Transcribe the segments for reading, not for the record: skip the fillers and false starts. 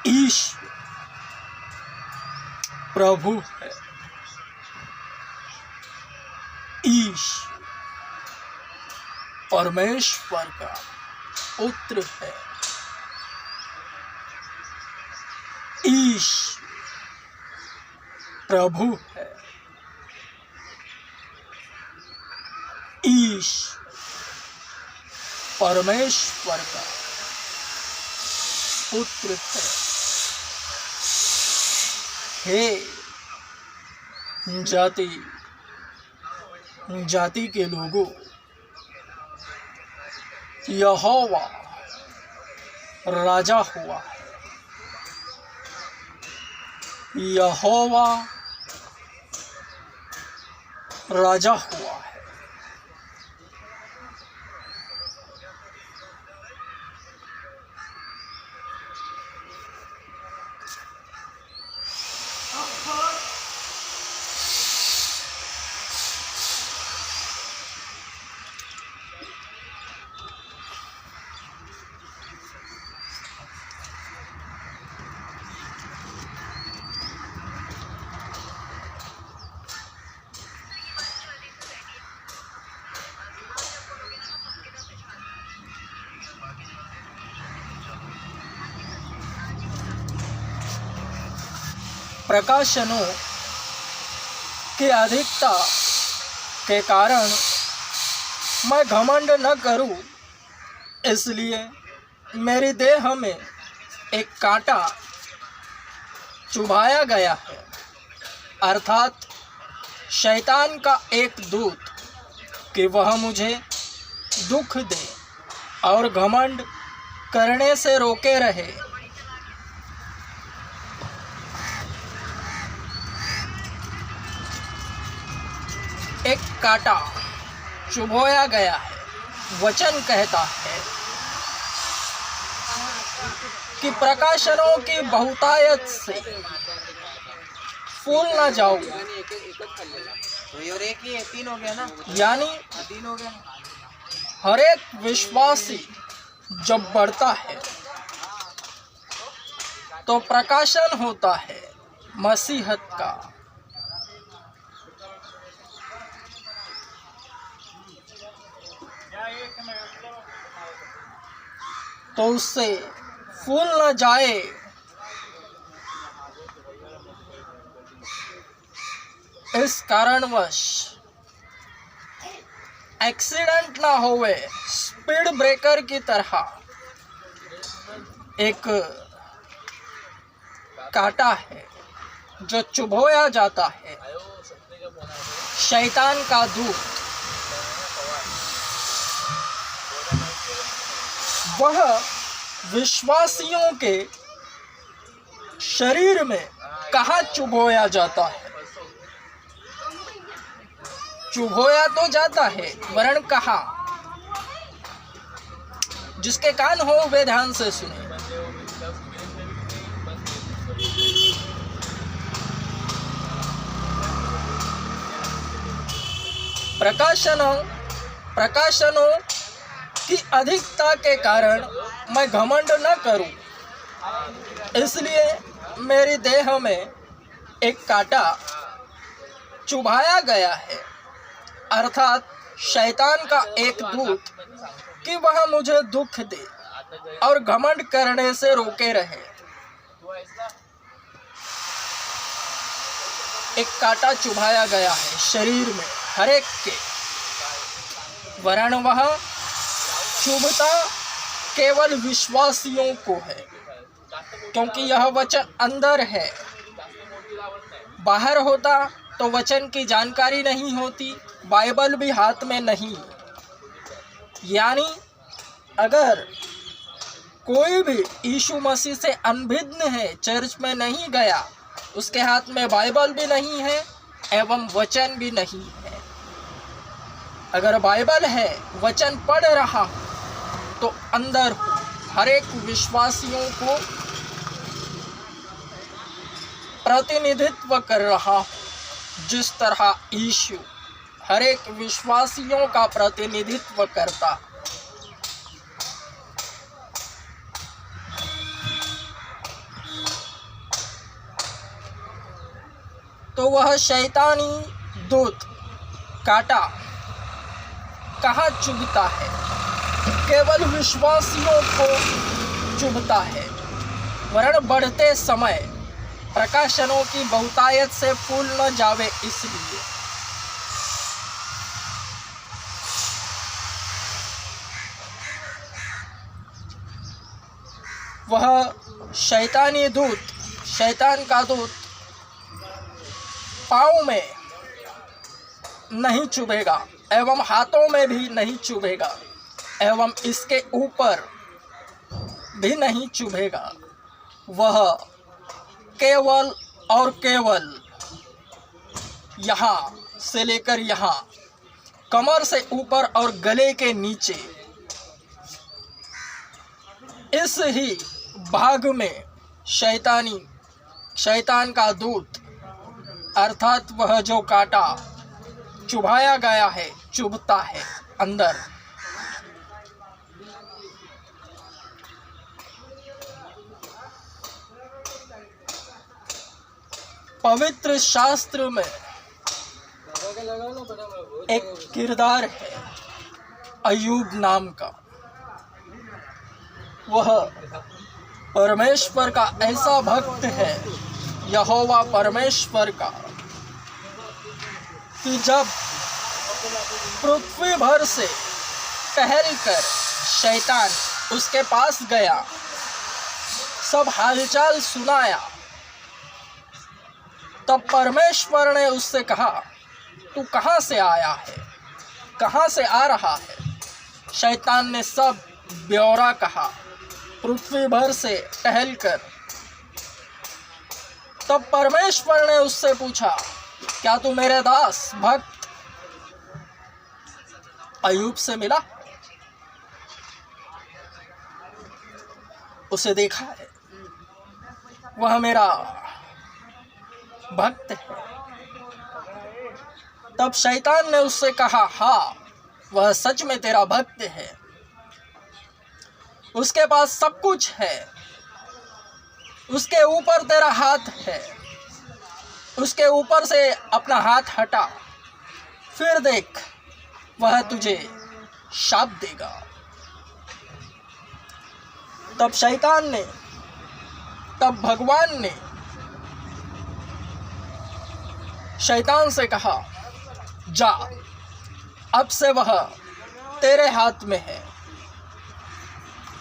ईश्वर प्रभु है, ईश्वर परमेश्वर का पुत्र है, ईश्वर प्रभु है, ईश्वर परमेश्वर का पुत्र है। हे जाति के लोगों, यहोवा राजा हुआ है, यहोवा राजा हुआ है। प्रकाशनों की अधिकता के कारण मैं घमंड न करूं, इसलिए मेरी देह में एक कांटा चुभाया गया है, अर्थात शैतान का एक दूत, कि वह मुझे दुख दे और घमंड करने से रोके रहे। एक कांटा चुभोया गया है। वचन कहता है कि प्रकाशनों की बहुतायत से फूल न जाओ, यानी हर एक विश्वासी जब बढ़ता है तो प्रकाशन होता है मसीहत का। तो उससे फूल न जाए, इस कारणवश एक्सीडेंट ना होवे, स्पीड ब्रेकर की तरह एक कांटा है जो चुभोया जाता है। शैतान का दूत वह विश्वासियों के शरीर में कहाँ चुभोया जाता है? चुभोया तो जाता है, वरण कहाँ? जिसके कान हो वे ध्यान से सुने। प्रकाशनों की अधिकता के कारण मैं घमंड न करूं, इसलिए मेरी देह में एक कांटा चुभाया गया है, अर्थात शैतान का एक दूत, कि वह मुझे दुख दे और घमंड करने से रोके रहे। एक कांटा चुभाया गया है शरीर में हर एक के, वरण वह चुभता केवल विश्वासियों को है, क्योंकि यह वचन अंदर है। बाहर होता तो वचन की जानकारी नहीं होती, बाइबल भी हाथ में नहीं। यानी अगर कोई भी यीशु मसीह से अनभिज्ञ है, चर्च में नहीं गया, उसके हाथ में बाइबल भी नहीं है एवं वचन भी नहीं है। अगर बाइबल है, वचन पढ़ रहा तो अंदर हो, हर एक विश्वासियों को प्रतिनिधित्व कर रहा हो, जिस तरह यीशु हर एक विश्वासियों का प्रतिनिधित्व करता। तो वह शैतानी दूत कांटा कहाँ चुभता है? केवल विश्वासियों को चुभता है, वरन बढ़ते समय प्रकाशनों की बहुतायत से फूल न जावे इसलिए। वह शैतानी दूत, शैतान का दूत पाँव में नहीं चुभेगा एवं हाथों में भी नहीं चुभेगा एवं इसके ऊपर भी नहीं चुभेगा। वह केवल और केवल यहाँ से लेकर यहाँ, कमर से ऊपर और गले के नीचे, इस ही भाग में शैतान का दूत अर्थात वह जो कांटा चुभाया गया है, चुभता है अंदर। पवित्र शास्त्र में एक किरदार है अय्यूब नाम का। वह परमेश्वर का ऐसा भक्त है, यहोवा परमेश्वर का, कि जब पृथ्वी भर से टहल कर शैतान उसके पास गया, सब हालचाल सुनाया, तब परमेश्वर ने उससे कहा, तू कहाँ से आया है, कहाँ से आ रहा है? शैतान ने सब ब्यौरा कहा, पृथ्वी भर से टहल कर। तब परमेश्वर ने उससे पूछा, क्या तू मेरे दास भक्त अय्यूब से मिला? उसे देखा है, वह मेरा भक्त है। तब शैतान ने उससे कहा, हाँ, वह सच में तेरा भक्त है, उसके पास सब कुछ है, उसके ऊपर तेरा हाथ है, उसके ऊपर से अपना हाथ हटा, फिर देख वह तुझे शाप देगा। तब भगवान ने शैतान से कहा, जा, अब से वह तेरे हाथ में है,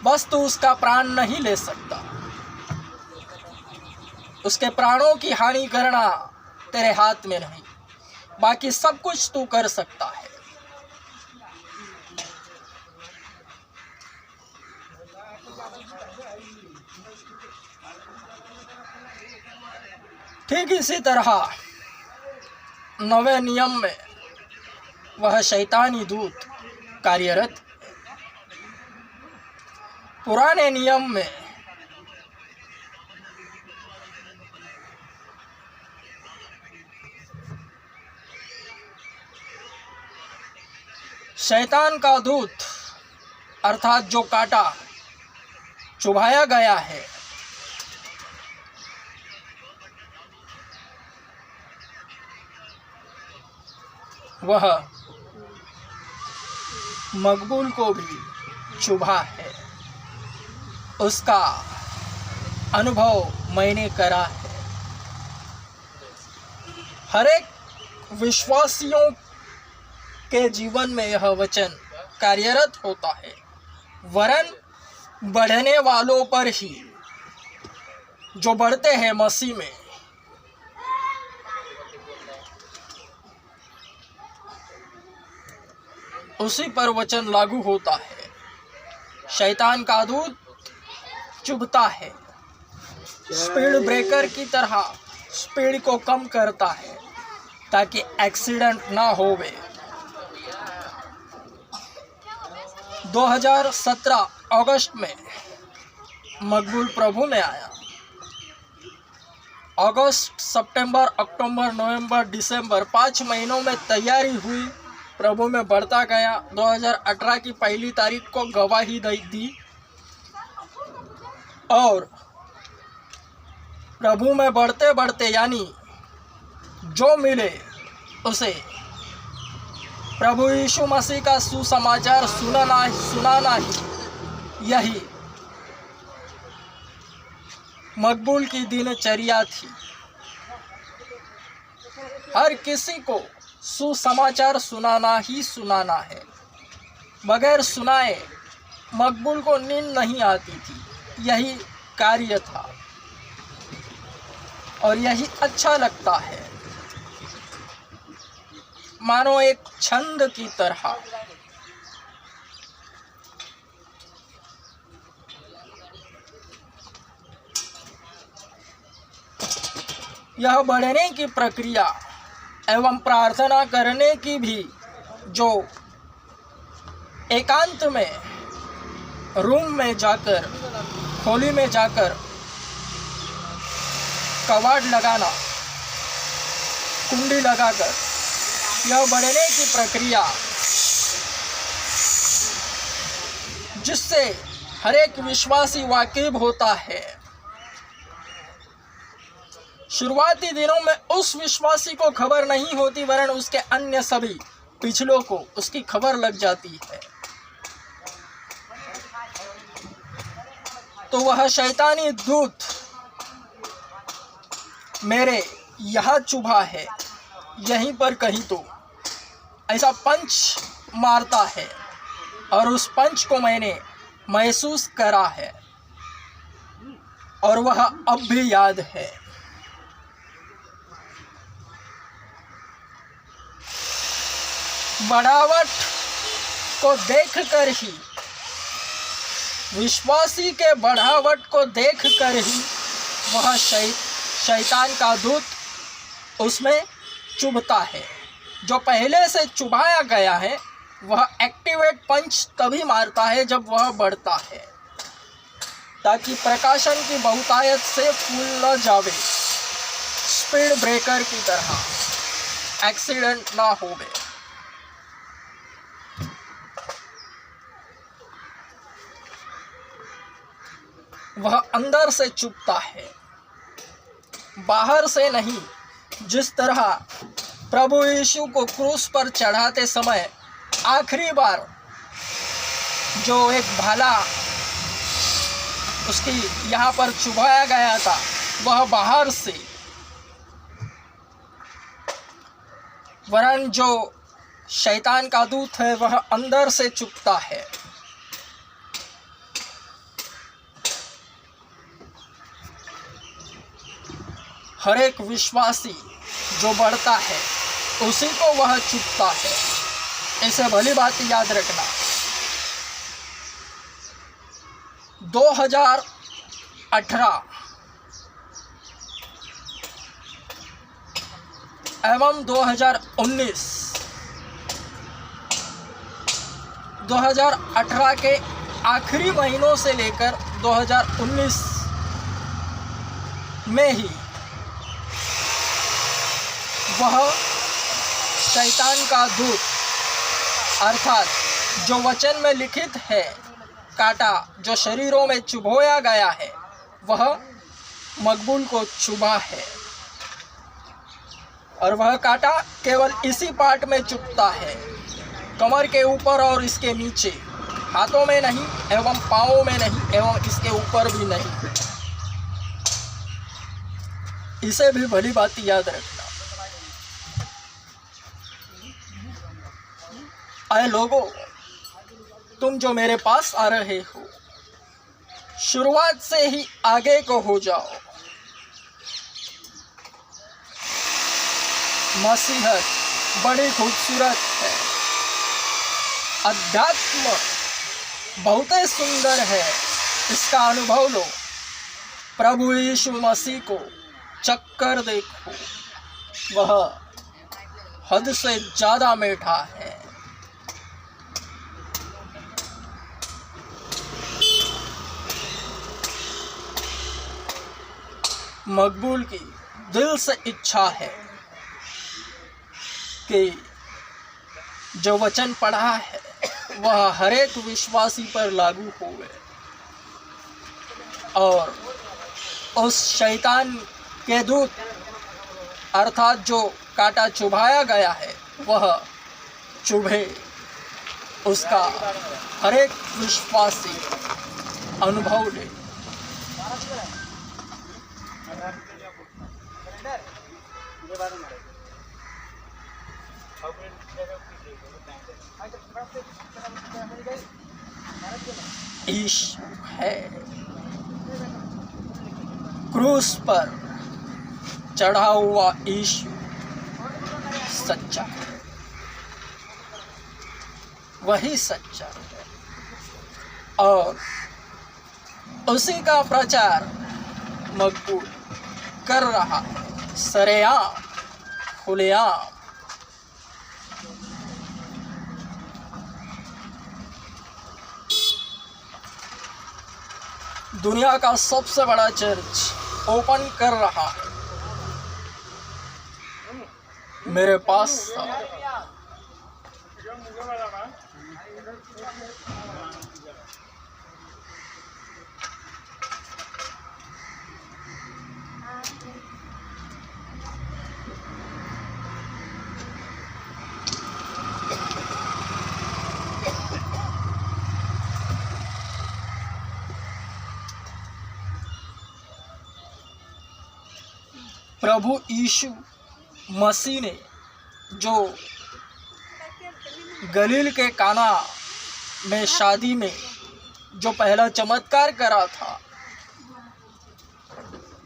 बस तू उसका प्राण नहीं ले सकता, उसके प्राणों की हानि करना तेरे हाथ में नहीं, बाकी सब कुछ तू कर सकता है। ठीक इसी तरह नवे नियम में वह शैतानी दूत कार्यरत। पुराने नियम में शैतान का दूत अर्थात जो कांटा चुभाया गया है, वह मकबूल को भी चुभा है, उसका अनुभव मैंने करा है। हर एक विश्वासियों के जीवन में यह वचन कार्यरत होता है, वरन बढ़ने वालों पर ही, जो बढ़ते हैं मसीह में, उसी पर वचन लागू होता है। शैतान का दूत चुभता है, स्पीड ब्रेकर की तरह स्पीड को कम करता है ताकि एक्सीडेंट ना होवे। 2017 अगस्त में मकबूल प्रभु में आया। अगस्त, सितंबर, अक्टूबर, नवंबर, दिसंबर 5 महीनों में तैयारी हुई, प्रभु में बढ़ता गया। 2018 की पहली तारीख को गवाही दी और प्रभु में बढ़ते बढ़ते यानी जो मिले उसे प्रभु यीशु मसीह का सुसमाचार सुनाना ही यही मकबूल की दिनचर्या थी। हर किसी को सुसमाचार सुनाना ही सुनाना है। बगैर सुनाए मकबूल को नींद नहीं आती थी। यही कार्य था और यही अच्छा लगता है, मानो एक छंद की तरह। यह बढ़ने की प्रक्रिया एवं प्रार्थना करने की भी, जो एकांत में रूम में जाकर, खोली में जाकर कवाड़ लगाना, कुंडी लगाकर, यह बढ़ने की प्रक्रिया जिससे हर एक विश्वासी वाकिफ होता है। शुरुआती दिनों में उस विश्वासी को खबर नहीं होती, वरन उसके अन्य सभी पिछलों को उसकी खबर लग जाती है। तो वह शैतानी दूत मेरे यहाँ चुभा है, यहीं पर कहीं, तो ऐसा पंच मारता है और उस पंच को मैंने महसूस करा है और वह अब भी याद है। बढ़ावट को देखकर ही, विश्वासी के बढ़ावट को देखकर ही वह शैतान का दूत उसमें चुभता है। जो पहले से चुभाया गया है वह एक्टिवेट पंच तभी मारता है जब वह बढ़ता है, ताकि प्रकाशन की बहुतायत से फूल न जावे, स्पीड ब्रेकर की तरह एक्सीडेंट ना होवे। वह अंदर से चुभता है, बाहर से नहीं। जिस तरह प्रभु यीशु को क्रूस पर चढ़ाते समय आखिरी बार जो एक भाला उसकी यहाँ पर चुभाया गया था, वह बाहर से, वरन जो शैतान का दूत है वह अंदर से चुभता है। हर एक विश्वासी जो बढ़ता है उसी को वह चुभता है। इसे भली बात याद रखना। 2018 एवं 2018 के आखिरी महीनों से लेकर 2019 में ही वह शैतान का दूत, अर्थात जो वचन में लिखित है, कांटा जो शरीरों में चुभोया गया है, वह मकबूल को चुभा है। और वह कांटा केवल इसी पार्ट में चुभता है, कमर के ऊपर और इसके नीचे, हाथों में नहीं एवं पाँवों में नहीं एवं इसके ऊपर भी नहीं। इसे भी भली बात याद रखना। आए लोगों, तुम जो मेरे पास आ रहे हो, शुरुआत से ही आगे को हो जाओ। मसीहत बड़ी खूबसूरत है, अध्यात्म बहुत ही सुंदर है, इसका अनुभव लो। प्रभु यीशु मसीह को चक्कर देखो, वह हद से ज़्यादा मीठा है। मकबूल की दिल से इच्छा है कि जो वचन पढ़ा है वह हर एक विश्वासी पर लागू होवे और उस शैतान के दूत अर्थात जो कांटा चुभाया गया है वह चुभे, उसका हर एक विश्वासी अनुभव ले। यीशु है, क्रूस पर चढ़ा हुआ यीशु सच्चा है, वही सच्चा है और उसी का प्रचार मकबूल कर रहा है सरेआम, खुलेआम। दुनिया का सबसे बड़ा चर्च ओपन कर रहा है मेरे पास था। प्रभु यीशु मसीह ने जो गलील के काना में शादी में जो पहला चमत्कार करा था,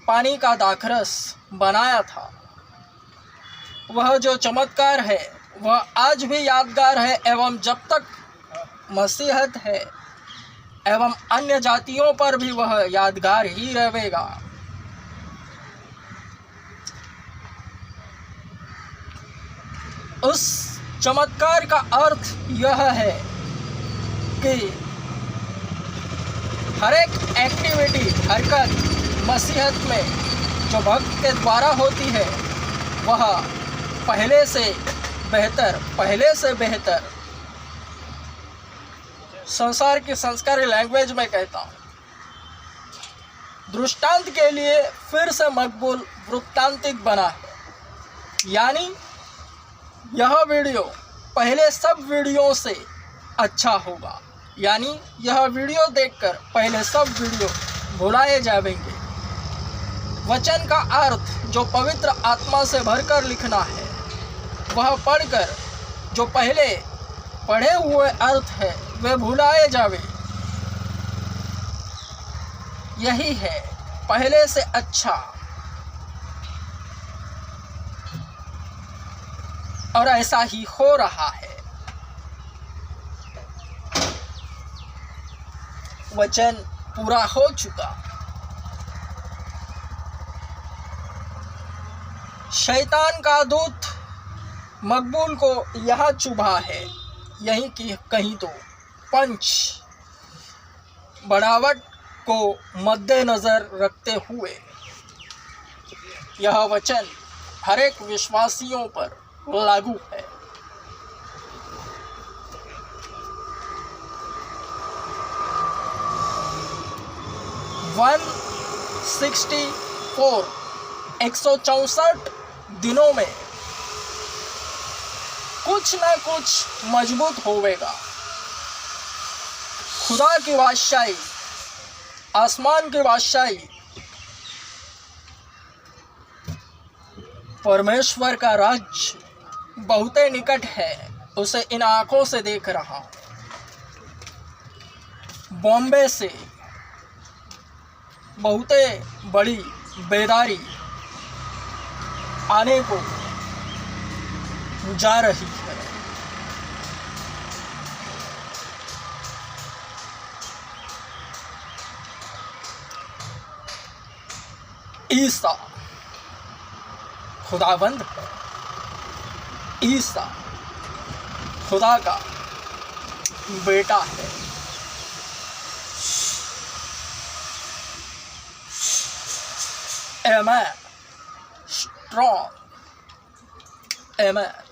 पानी का दाखरस बनाया था, वह जो चमत्कार है वह आज भी यादगार है एवं जब तक मसीहत है एवं अन्य जातियों पर भी वह यादगार ही रहेगा। उस चमत्कार का अर्थ यह है कि हर एक एक्टिविटी, हरकत मसीहत में जो भक्त के द्वारा होती है वह पहले से बेहतर संसार की संस्कारी लैंग्वेज में कहता हूँ, दृष्टांत के लिए फिर से मकबूल वृत्तांतिक बना है। यानी यह वीडियो पहले सब वीडियो से अच्छा होगा, यानी यह वीडियो देखकर पहले सब वीडियो भुलाए जाएंगे। वचन का अर्थ जो पवित्र आत्मा से भरकर लिखना है वह पढ़कर जो पहले पढ़े हुए अर्थ है वे भुलाए जावे। यही है पहले से अच्छा और ऐसा ही हो रहा है। वचन पूरा हो चुका। शैतान का दूत मकबूल को यहाँ चुभा है, यहीं की कहीं तो पंच बढ़ावट को मद्देनजर रखते हुए यह वचन हर एक विश्वासियों पर लागू है। वन 164 दिनों में कुछ ना कुछ मजबूत होवेगा। खुदा की बादशाही, आसमान की बादशाही, परमेश्वर का राज्य बहुत निकट है, उसे इन आंखों से देख रहा हूं। बॉम्बे से बहुत बड़ी बेदारी आने को जा रही है। ईसा खुदाबंद है, ईसा खुदा का बेटा है। Amen. Strong. Amen.